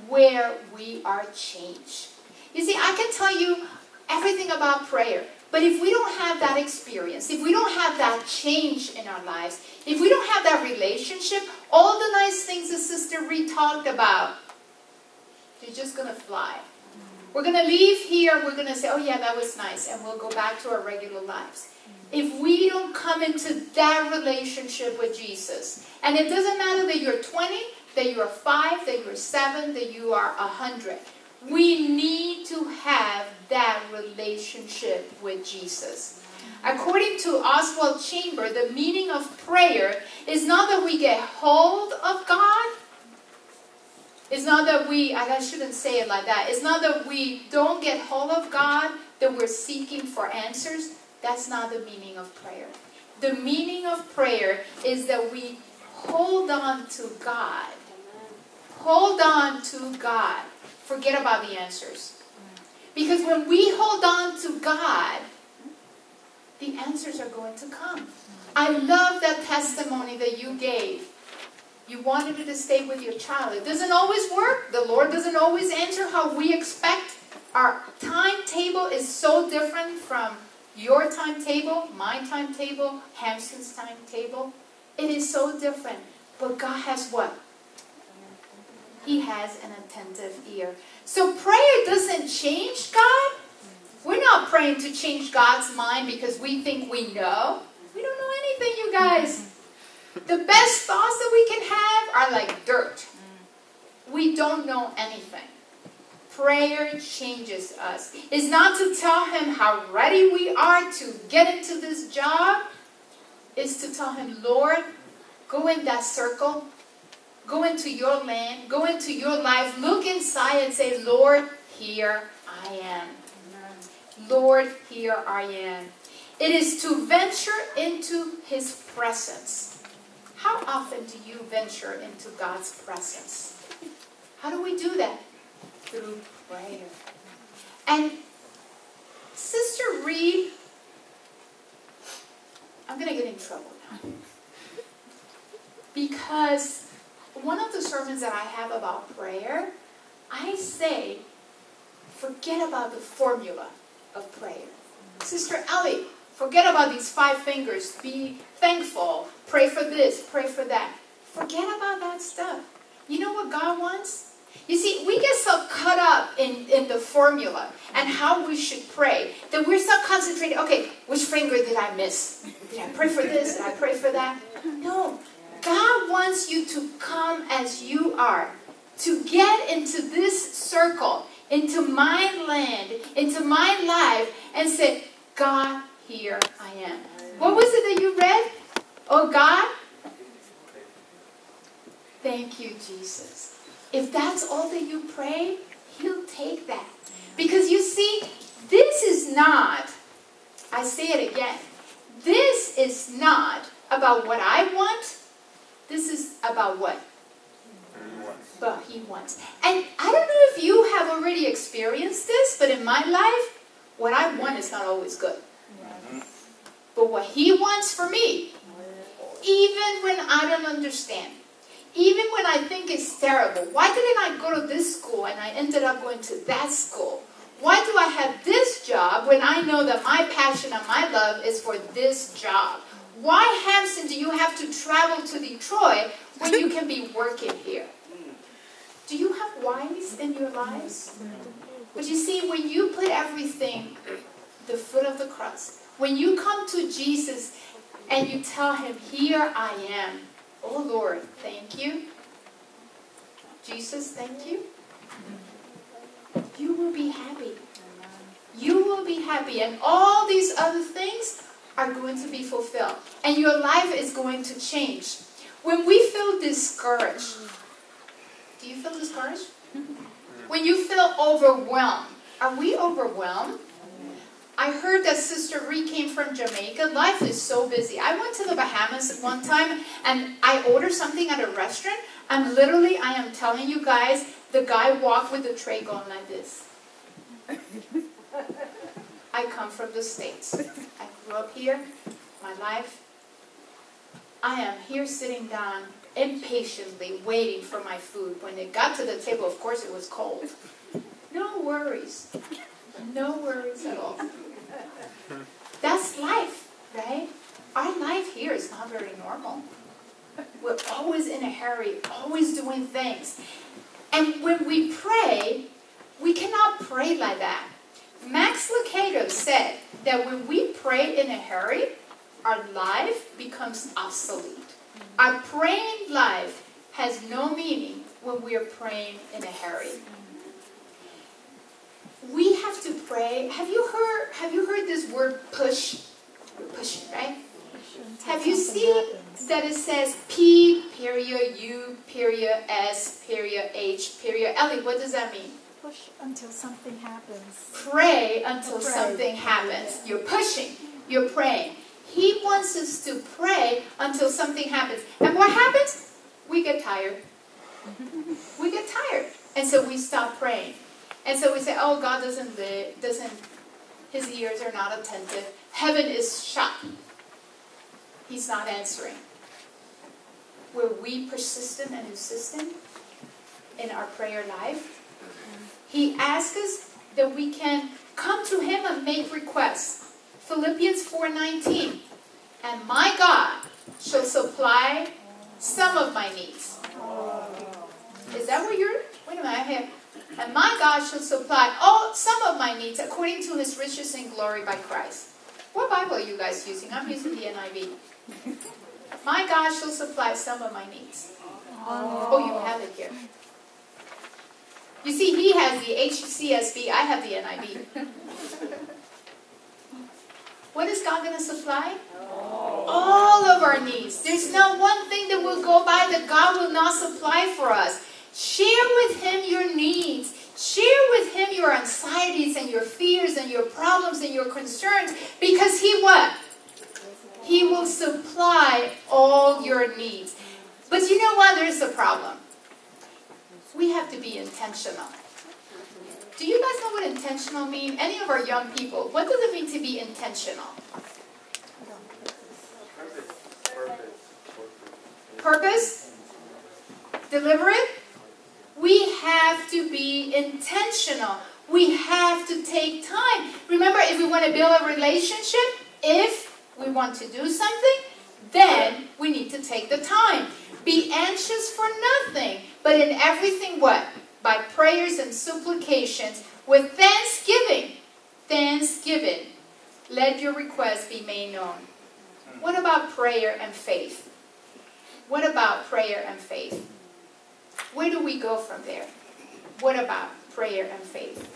where we are changed. You see, I can tell you everything about prayer, but if we don't have that experience, if we don't have that change in our lives, if we don't have that relationship, all the nice things that Sister Reed talked about, they're just going to fly. We're going to leave here, we're going to say, oh yeah, that was nice, and we'll go back to our regular lives. If we don't come into that relationship with Jesus, and it doesn't matter that you're 20, that you're 5, that you're 7, that you are 100, we need to have that relationship with Jesus. According to Oswald Chamber, the meaning of prayer is not that we get hold of God. It's not that I shouldn't say it like that. It's not that we don't get hold of God, that we're seeking for answers. That's not the meaning of prayer. The meaning of prayer is that we hold on to God. Hold on to God. Forget about the answers. Because when we hold on to God, the answers are going to come. I love that testimony that you gave. You wanted it to stay with your child. It doesn't always work. The Lord doesn't always answer how we expect. Our timetable is so different from your timetable, my timetable, Hampson's timetable. It is so different. But God has what? He has an attentive ear. So prayer doesn't change God. We're not praying to change God's mind because we think we know. We don't know anything, you guys. The best thoughts that we can have are like dirt. We don't know anything. Prayer changes us. It's not to tell him how ready we are to get into this job. It's to tell him, Lord, go in that circle. Go into your land. Go into your life. Look inside and say, Lord, here I am. Lord, here I am. It is to venture into his presence. How often do you venture into God's presence? How do we do that? Through prayer. And Sister Reed, I'm going to get in trouble now. Because one of the sermons that I have about prayer, I say, forget about the formula of prayer. Sister Ellie, forget about these 5 fingers. Be thankful. Pray for this. Pray for that. Forget about that stuff. You know what God wants? You see, we get so caught up in the formula and how we should pray that we're so concentrated. Okay, which finger did I miss? Did I pray for this? Did I pray for that? No. God wants you to come as you are. To get into this circle, into my land, into my life, and say, God, here I am. What was it that you read? Oh God? Thank you, Jesus. if that's all that you pray, He'll take that. Because you see, this is not, I say it again, this is not about what I want. This is about what? But He wants. And I don't know if you have already experienced this, but in my life, what I want is not always good. But what He wants for me, even when I don't understand, even when I think it's terrible, why didn't I go to this school and I ended up going to that school? Why do I have this job when I know that my passion and my love is for this job? Why, Hampson, do you have to travel to Detroit when you can be working here? Do you have whys in your lives? But you see, when you put everything the foot of the cross, when you come to Jesus and you tell Him, here I am. Oh Lord, thank you. Jesus, thank you. You will be happy. You will be happy. And all these other things are going to be fulfilled. And your life is going to change. When we feel discouraged, do you feel discouraged? When you feel overwhelmed, are we overwhelmed? I heard that Sister Ree came from Jamaica. Life is so busy. I went to the Bahamas one time and I ordered something at a restaurant. And literally, I am telling you guys, the guy walked with the tray going like this. I come from the States. I grew up here, my life. I am here sitting down impatiently waiting for my food. When it got to the table, of course it was cold. No worries. No worries at all. That's life, right? Our life here is not very normal. We're always in a hurry, always doing things. And when we pray, we cannot pray like that. Max Lucado said that when we pray in a hurry, our life becomes obsolete. Our praying life has no meaning when we are praying in a hurry. We have to pray. Have you heard this word push? We're pushing, right? Have you seen that it says P period U period S period H period Ellie? What does that mean? Push until something happens. Pray until something happens. You're pushing. You're praying. He wants us to pray until something happens. And what happens? We get tired. We get tired. And so we stop praying. And so we say, oh, God doesn't, His ears are not attentive. Heaven is shut. He's not answering. Were we persistent and insistent in our prayer life? He asks us that we can come to Him and make requests. Philippians 4:19. And my God shall supply some of my needs. Is that what you're... Wait a minute, I have... And my God shall supply some of my needs according to His riches in glory by Christ. What Bible are you guys using? I'm using the NIV. My God shall supply some of my needs. Oh, you have it here. You see, he has the HCSB, I have the NIV. What is God going to supply? All of our needs. There's not one thing that will go by that God will not supply for us. Share with Him your needs. Share with Him your anxieties and your fears and your problems and your concerns. Because He what? He will supply all your needs. But you know what? There's a problem. We have to be intentional. Do you guys know what intentional means? Any of our young people, what does it mean to be intentional? Purpose? Deliberate? We have to be intentional. We have to take time. Remember, if we want to build a relationship, if we want to do something, then we need to take the time. Be anxious for nothing, but in everything what? By prayers and supplications with thanksgiving. Thanksgiving. Let your requests be made known. What about prayer and faith? What about prayer and faith? Where do we go from there? What about prayer and faith?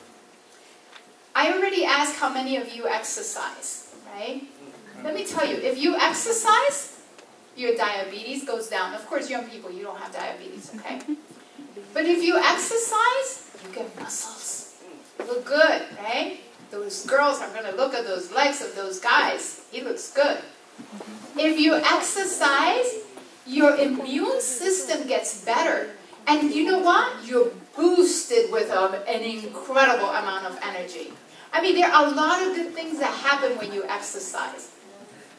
I already asked how many of you exercise, right? Let me tell you, if you exercise, your diabetes goes down. Of course, young people, you don't have diabetes, okay? But if you exercise, you get muscles. You look good, right? Those girls are going to look at those legs of those guys. He looks good. If you exercise, your immune system gets better. And you know what? You're boosted with an incredible amount of energy. I mean, there are a lot of good things that happen when you exercise.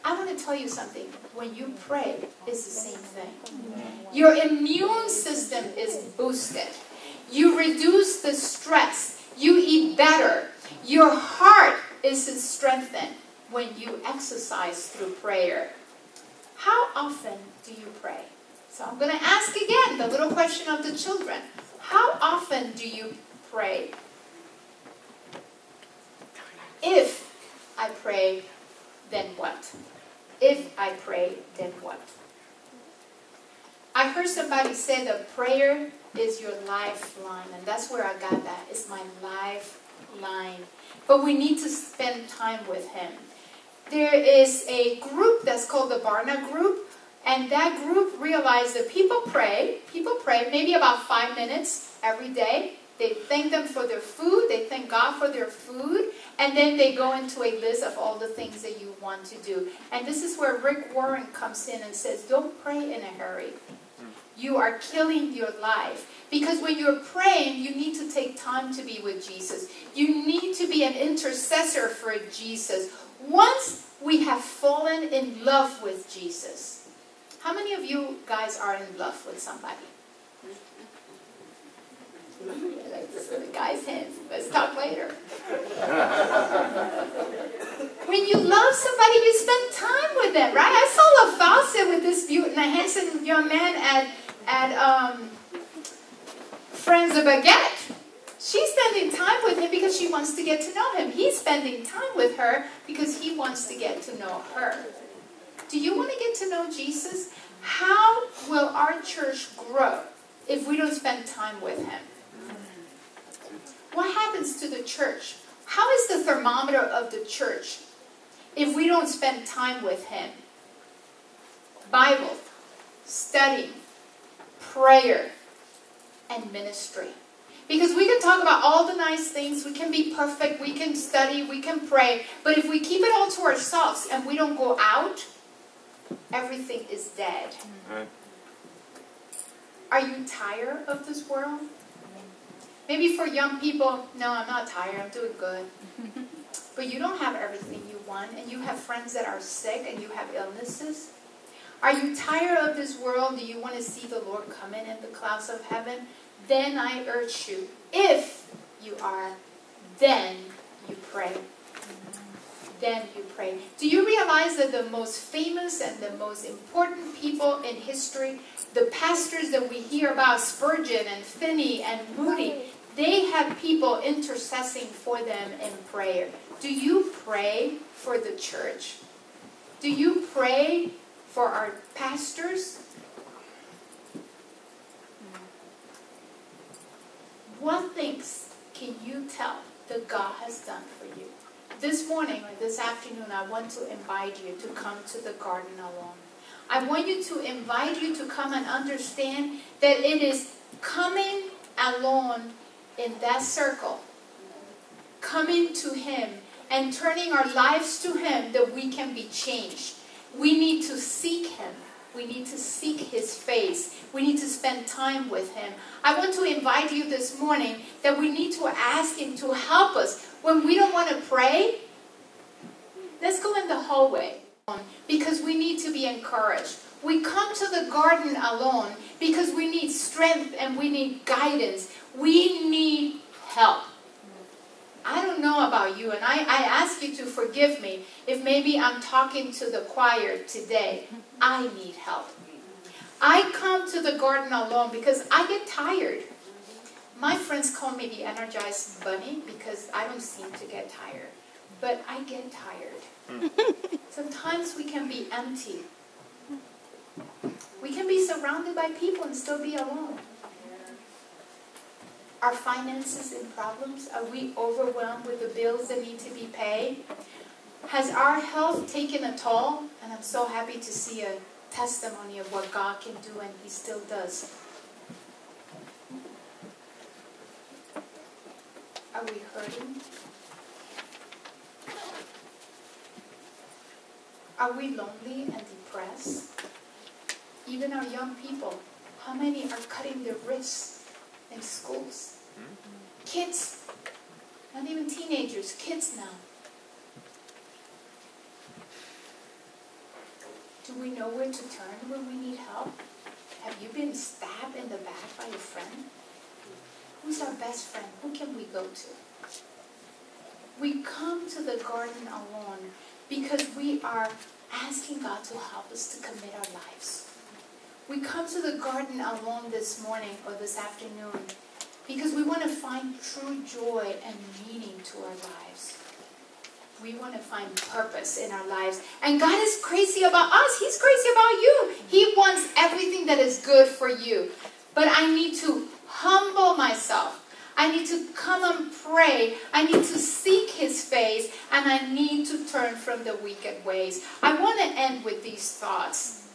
I want to tell you something. When you pray, it's the same thing. Your immune system is boosted. You reduce the stress. You eat better. Your heart is strengthened when you exercise through prayer. How often do you pray? So I'm going to ask again the little question of the children. How often do you pray? If I pray, then what? If I pray, then what? I heard somebody say that prayer is your lifeline, and that's where I got that. It's my lifeline. But we need to spend time with Him. There is a group that's called the Barna Group, and that group realized that people pray maybe about 5 minutes every day. They thank them for their food, they thank God for their food, and then they go into a list of all the things that you want to do. And this is where Rick Warren comes in and says, don't pray in a hurry. You are killing your life. Because when you're praying, you need to take time to be with Jesus. You need to be an intercessor for Jesus. Once we have fallen in love with Jesus. How many of you guys are in love with somebody? Like this with the guy's hands. Let's talk later. When you love somebody, you spend time with them, right? I saw La Fawcett with this handsome young man at Friends of Baguette. She's spending time with him because she wants to get to know him. He's spending time with her because he wants to get to know her. Do you want to get to know Jesus? How will our church grow if we don't spend time with Him? What happens to the church? How is the thermometer of the church if we don't spend time with Him? Bible, study, prayer, and ministry. Because we can talk about all the nice things, we can be perfect, we can study, we can pray, but if we keep it all to ourselves and we don't go out, everything is dead. Right. Are you tired of this world? Maybe for young people, no, I'm not tired, I'm doing good. But you don't have everything you want, and you have friends that are sick, and you have illnesses. Are you tired of this world? Do you want to see the Lord come in the clouds of heaven? Then I urge you, if you are, then you pray. Then you pray. Do you realize that the most famous and the most important people in history, the pastors that we hear about, Spurgeon and Finney and Moody, they had people intercessing for them in prayer. Do you pray for the church? Do you pray for our pastors? What things can you tell that God has done for you? This morning or this afternoon, I want to invite you to come to the garden alone. I want you to invite you to come and understand that it is coming alone in that circle, coming to Him and turning our lives to Him that we can be changed. We need to seek Him. We need to seek His face. We need to spend time with Him. I want to invite you this morning that we need to ask Him to help us. When we don't want to pray, let's go in the hallway because we need to be encouraged. We come to the garden alone because we need strength and we need guidance. We need help. I don't know about you, and I ask you to forgive me if maybe I'm talking to the choir today. I need help. I come to the garden alone because I get tired. My friends call me the energized bunny because I don't seem to get tired. But I get tired. Sometimes we can be empty. We can be surrounded by people and still be alone. Are finances in problems? Are we overwhelmed with the bills that need to be paid? Has our health taken a toll? And I'm so happy to see a testimony of what God can do, and He still does. Are we hurting? Are we lonely and depressed? Even our young people, how many are cutting their wrists in schools? Kids, not even teenagers, kids now. Do we know where to turn when we need help? Have you been stabbed in the back by a friend? Who's our best friend? Who can we go to? We come to the garden alone because we are asking God to help us to commit our lives. We come to the garden alone this morning or this afternoon because we want to find true joy and meaning to our lives. We want to find purpose in our lives. And God is crazy about us. He's crazy about you. He wants everything that is good for you. But I need to humble myself. I need to come and pray. I need to seek His face. And I need to turn from the wicked ways. I want to end with these thoughts.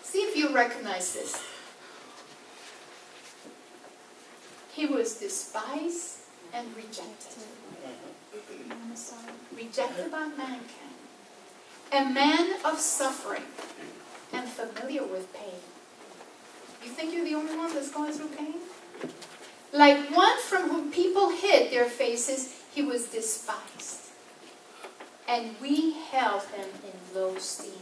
See if you recognize this. He was despised and rejected. Rejected by mankind. A man of suffering and familiar with pain. You think you're the only one that's going through pain? Like one from whom people hid their faces, he was despised. And we held him in low esteem.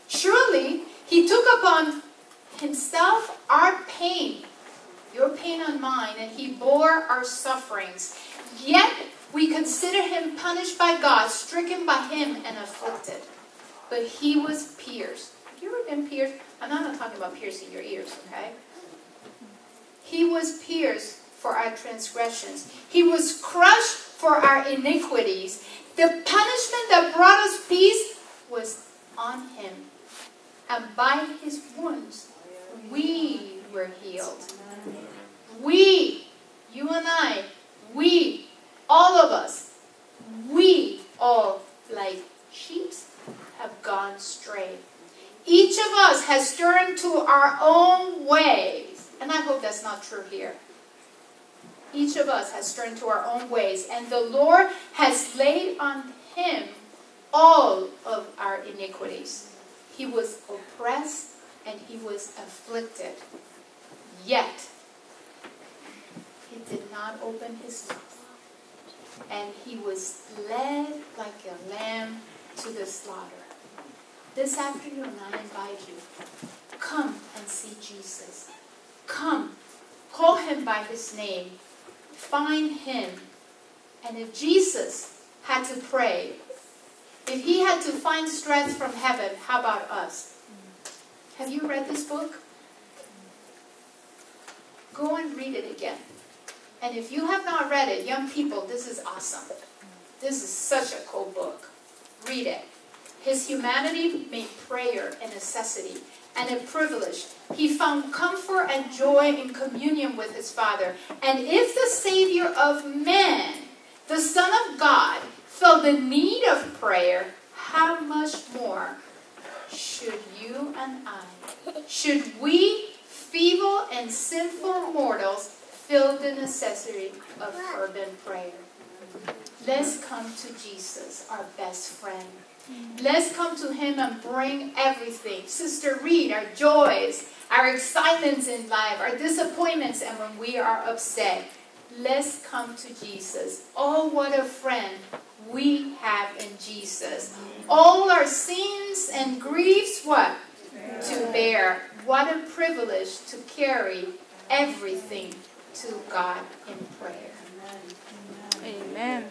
Surely, he took upon himself our pain, your pain and mine, and he bore our sufferings. Yet, we consider him punished by God, stricken by him, and afflicted. But he was pierced. Have you ever been pierced? I'm not talking about piercing your ears, okay? He was pierced for our transgressions. He was crushed for our iniquities. The punishment that brought us peace was on him. And by his wounds, we were healed. We, you and I, we, all of us, we all, like sheep, have gone astray. Each of us has turned to our own ways. And I hope that's not true here. Each of us has turned to our own ways. And the Lord has laid on him all of our iniquities. He was oppressed and he was afflicted. Yet, he did not open his mouth. And he was led like a lamb to the slaughter. This afternoon, I invite you, come and see Jesus. Come, call him by his name. Find him. And if Jesus had to pray, if he had to find strength from heaven, how about us? Have you read this book? Go and read it again. And if you have not read it, young people, this is awesome. This is such a cool book. Read it. His humanity made prayer a necessity and a privilege. He found comfort and joy in communion with his Father. And if the Savior of man, the Son of God, felt the need of prayer, how much more should you and I? Should we, feeble and sinful mortals, feel the necessity of fervent prayer? Let's come to Jesus, our best friend. Let's come to him and bring everything. Sister Reed, our joys, our excitements in life, our disappointments, and when we are upset. Let's come to Jesus. Oh, what a friend we have in Jesus. All our sins and griefs, what? To bear. What a privilege to carry everything to God in prayer. Amen.